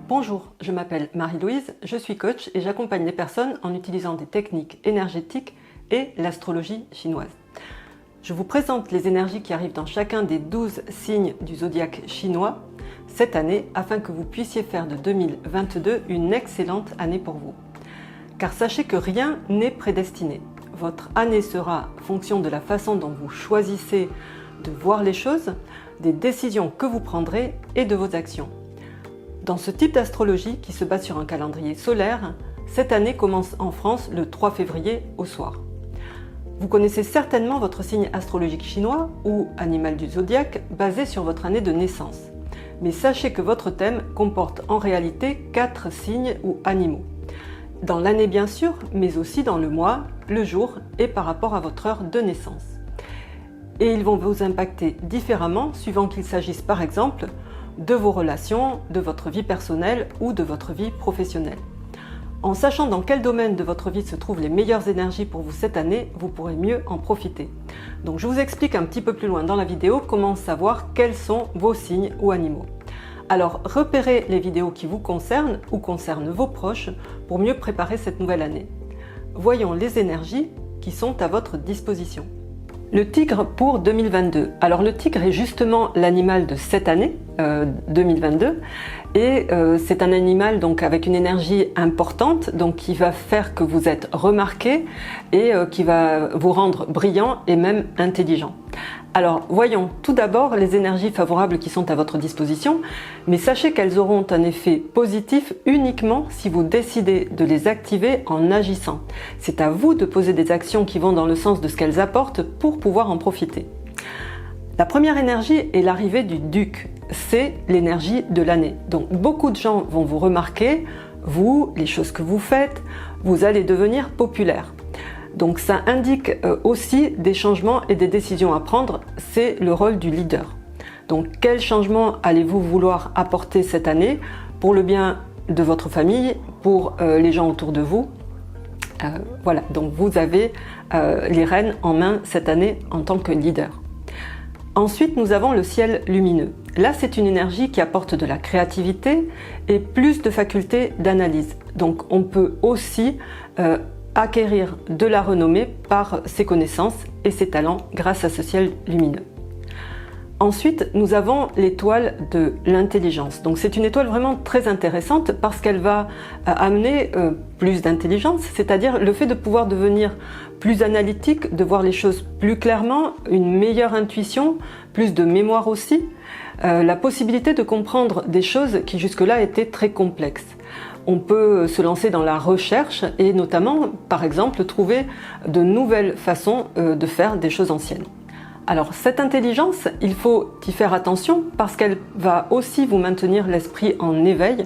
Bonjour, je m'appelle Marie-Louise, je suis coach et j'accompagne les personnes en utilisant des techniques énergétiques et l'astrologie chinoise. Je vous présente les énergies qui arrivent dans chacun des 12 signes du zodiaque chinois cette année afin que vous puissiez faire de 2022 une excellente année pour vous. Car sachez que rien n'est prédestiné. Votre année sera fonction de la façon dont vous choisissez de voir les choses, des décisions que vous prendrez et de vos actions. Dans ce type d'astrologie qui se base sur un calendrier solaire, cette année commence en France le 3 février au soir. Vous connaissez certainement votre signe astrologique chinois ou animal du zodiaque basé sur votre année de naissance. Mais sachez que votre thème comporte en réalité 4 signes ou animaux. Dans l'année bien sûr, mais aussi dans le mois, le jour et par rapport à votre heure de naissance. Et ils vont vous impacter différemment suivant qu'il s'agisse par exemple de vos relations, de votre vie personnelle ou de votre vie professionnelle. En sachant dans quel domaine de votre vie se trouvent les meilleures énergies pour vous cette année, vous pourrez mieux en profiter. Donc je vous explique un petit peu plus loin dans la vidéo comment savoir quels sont vos signes ou animaux. Alors repérez les vidéos qui vous concernent ou concernent vos proches pour mieux préparer cette nouvelle année. Voyons les énergies qui sont à votre disposition. Le tigre pour 2022. Alors le tigre est justement l'animal de cette année 2022 et c'est un animal donc avec une énergie importante donc qui va faire que vous êtes remarqué et qui va vous rendre brillant et même intelligent. Alors voyons tout d'abord les énergies favorables qui sont à votre disposition, mais sachez qu'elles auront un effet positif uniquement si vous décidez de les activer en agissant. C'est à vous de poser des actions qui vont dans le sens de ce qu'elles apportent pour pouvoir en profiter. La première énergie est l'arrivée du duc, c'est l'énergie de l'année. Donc beaucoup de gens vont vous remarquer, vous, les choses que vous faites, vous allez devenir populaire. Donc ça indique aussi des changements et des décisions à prendre, c'est le rôle du leader. Donc quel changement allez-vous vouloir apporter cette année pour le bien de votre famille, pour les gens autour de vous? Voilà, donc vous avez les rênes en main cette année en tant que leader. Ensuite, nous avons le ciel lumineux. Là, c'est une énergie qui apporte de la créativité et plus de facultés d'analyse. Donc on peut aussi acquérir de la renommée par ses connaissances et ses talents grâce à ce ciel lumineux. Ensuite, nous avons l'étoile de l'intelligence. Donc c'est une étoile vraiment très intéressante parce qu'elle va amener plus d'intelligence, c'est-à-dire le fait de pouvoir devenir plus analytique, de voir les choses plus clairement, une meilleure intuition, plus de mémoire aussi, la possibilité de comprendre des choses qui jusque-là étaient très complexes. On peut se lancer dans la recherche et notamment, par exemple, trouver de nouvelles façons de faire des choses anciennes. Alors cette intelligence, il faut y faire attention parce qu'elle va aussi vous maintenir l'esprit en éveil.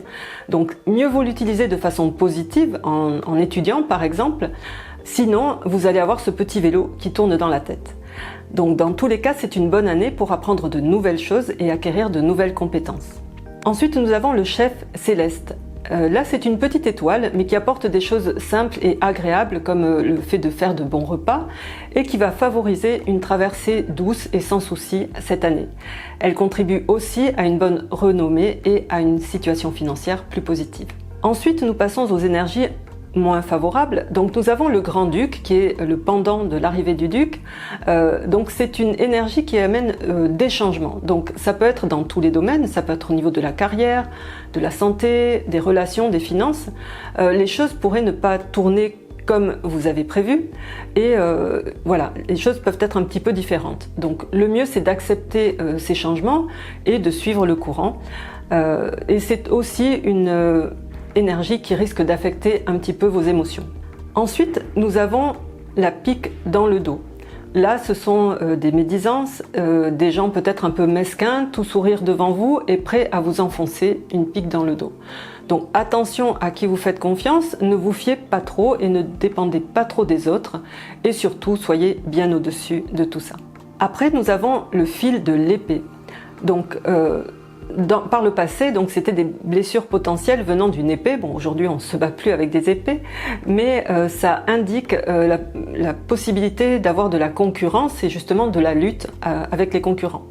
Donc mieux vaut l'utiliser de façon positive en étudiant par exemple, sinon vous allez avoir ce petit vélo qui tourne dans la tête. Donc dans tous les cas, c'est une bonne année pour apprendre de nouvelles choses et acquérir de nouvelles compétences. Ensuite, nous avons le chef céleste. Là, c'est une petite étoile, mais qui apporte des choses simples et agréables, comme le fait de faire de bons repas, et qui va favoriser une traversée douce et sans souci cette année. Elle contribue aussi à une bonne renommée et à une situation financière plus positive. Ensuite, nous passons aux énergies moins favorable. Donc nous avons le grand-duc qui est le pendant de l'arrivée du duc. Donc c'est une énergie qui amène des changements. Donc ça peut être dans tous les domaines, ça peut être au niveau de la carrière, de la santé, des relations, des finances. Les choses pourraient ne pas tourner comme vous avez prévu et voilà, les choses peuvent être un petit peu différentes. Donc le mieux c'est d'accepter ces changements et de suivre le courant. Et c'est aussi une énergie qui risque d'affecter un petit peu vos émotions. Ensuite, nous avons la pique dans le dos. Là, ce sont des médisances, des gens peut-être un peu mesquins, tout sourire devant vous et prêts à vous enfoncer une pique dans le dos. Donc attention à qui vous faites confiance, ne vous fiez pas trop et ne dépendez pas trop des autres et surtout soyez bien au-dessus de tout ça. Après, nous avons le fil de l'épée. Donc par le passé, donc c'était des blessures potentielles venant d'une épée. Bon, aujourd'hui on ne se bat plus avec des épées, mais ça indique la possibilité d'avoir de la concurrence et justement de la lutte avec les concurrents.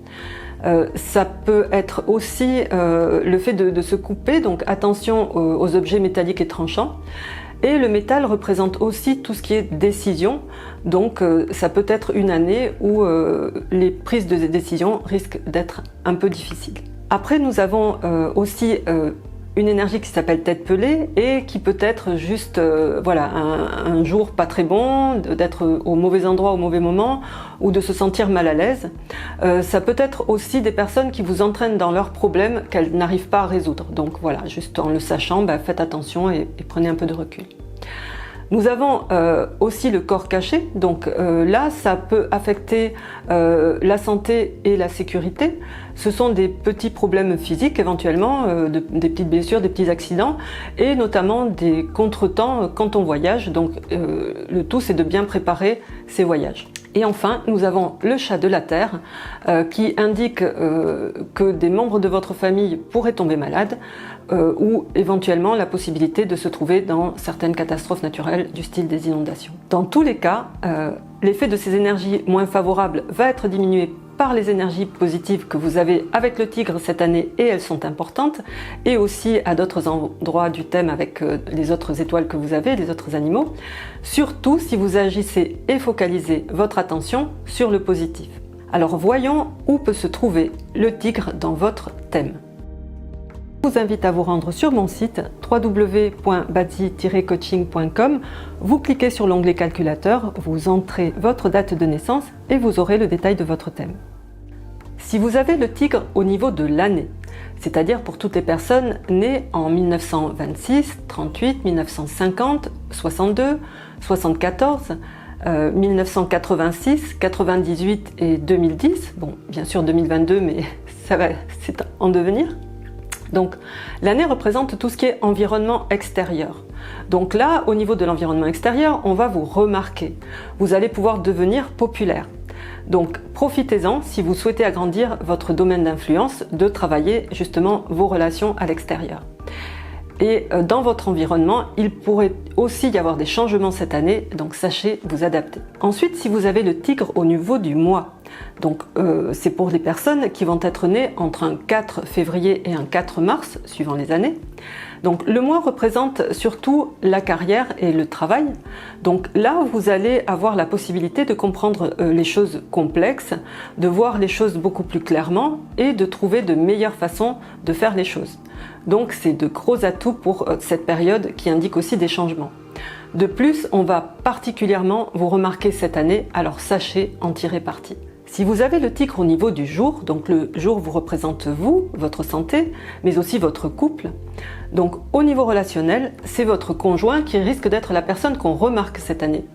Ça peut être aussi le fait de se couper, donc attention aux objets métalliques et tranchants. Et le métal représente aussi tout ce qui est décision, donc ça peut être une année où les prises de décision risquent d'être un peu difficiles. Après, nous avons aussi une énergie qui s'appelle tête pelée et qui peut être juste voilà, un jour pas très bon, d'être au mauvais endroit au mauvais moment ou de se sentir mal à l'aise. Ça peut être aussi des personnes qui vous entraînent dans leurs problèmes qu'elles n'arrivent pas à résoudre. Donc voilà, juste en le sachant, faites attention et prenez un peu de recul. Nous avons aussi le corps caché, donc là ça peut affecter la santé et la sécurité. Ce sont des petits problèmes physiques éventuellement, des petites blessures, des petits accidents et notamment des contretemps quand on voyage. Donc le tout c'est de bien préparer ces voyages. Et enfin, nous avons le chat de la Terre qui indique que des membres de votre famille pourraient tomber malades ou éventuellement la possibilité de se trouver dans certaines catastrophes naturelles du style des inondations. Dans tous les cas, l'effet de ces énergies moins favorables va être diminué par les énergies positives que vous avez avec le tigre cette année et elles sont importantes et aussi à d'autres endroits du thème avec les autres étoiles que vous avez, les autres animaux, surtout si vous agissez et focalisez votre attention sur le positif. Alors voyons où peut se trouver le tigre dans votre thème. Je vous invite à vous rendre sur mon site www.badzi-coaching.com. Vous cliquez sur l'onglet calculateur, vous entrez votre date de naissance et vous aurez le détail de votre thème. Si vous avez le tigre au niveau de l'année, c'est-à-dire pour toutes les personnes nées en 1926, 38, 1950, 62, 74, 1986, 98 et 2010, bon bien sûr 2022 mais c'est en devenir. Donc l'année représente tout ce qui est environnement extérieur. Donc là, au niveau de l'environnement extérieur, on va vous remarquer. Vous allez pouvoir devenir populaire. Donc profitez-en si vous souhaitez agrandir votre domaine d'influence, de travailler justement vos relations à l'extérieur. Et dans votre environnement, il pourrait aussi y avoir des changements cette année, donc sachez vous adapter. Ensuite, si vous avez le tigre au niveau du mois, donc c'est pour les personnes qui vont être nées entre un 4 février et un 4 mars, suivant les années. Donc le mois représente surtout la carrière et le travail. Donc là, vous allez avoir la possibilité de comprendre les choses complexes, de voir les choses beaucoup plus clairement et de trouver de meilleures façons de faire les choses. Donc c'est de gros atouts pour cette période qui indique aussi des changements. De plus, on va particulièrement vous remarquer cette année, alors sachez en tirer parti. Si vous avez le tigre au niveau du jour, donc le jour vous représente vous, votre santé, mais aussi votre couple. Donc au niveau relationnel, c'est votre conjoint qui risque d'être la personne qu'on remarque cette année.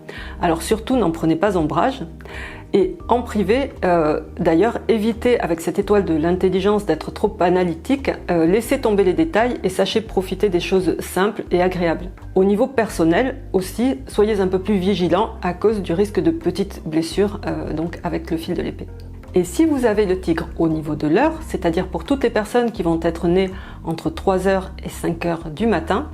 Alors surtout n'en prenez pas ombrage. Et en privé, d'ailleurs, évitez avec cette étoile de l'intelligence d'être trop analytique, laissez tomber les détails et sachez profiter des choses simples et agréables. Au niveau personnel aussi, soyez un peu plus vigilant à cause du risque de petites blessures donc avec le fil de l'épée. Et si vous avez le tigre au niveau de l'heure, c'est-à-dire pour toutes les personnes qui vont être nées entre 3h et 5h du matin,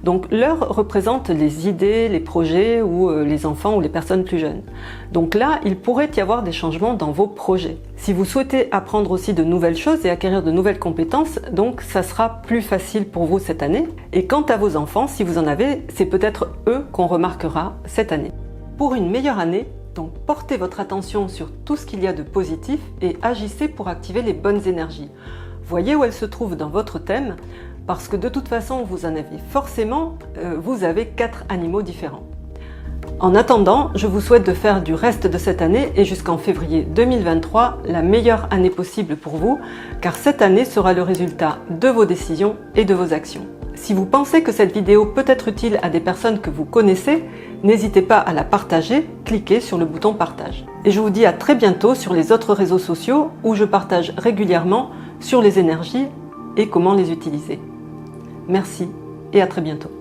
donc l'heure représente les idées, les projets ou les enfants ou les personnes plus jeunes. Donc là, il pourrait y avoir des changements dans vos projets. Si vous souhaitez apprendre aussi de nouvelles choses et acquérir de nouvelles compétences, donc ça sera plus facile pour vous cette année. Et quant à vos enfants, si vous en avez, c'est peut-être eux qu'on remarquera cette année. Pour une meilleure année, donc portez votre attention sur tout ce qu'il y a de positif et agissez pour activer les bonnes énergies. Voyez où elles se trouvent dans votre thème, parce que de toute façon, vous en avez forcément, vous avez 4 animaux différents. En attendant, je vous souhaite de faire du reste de cette année et jusqu'en février 2023 la meilleure année possible pour vous, car cette année sera le résultat de vos décisions et de vos actions. Si vous pensez que cette vidéo peut être utile à des personnes que vous connaissez, n'hésitez pas à la partager, cliquez sur le bouton partage. Et je vous dis à très bientôt sur les autres réseaux sociaux où je partage régulièrement sur les énergies et comment les utiliser. Merci et à très bientôt.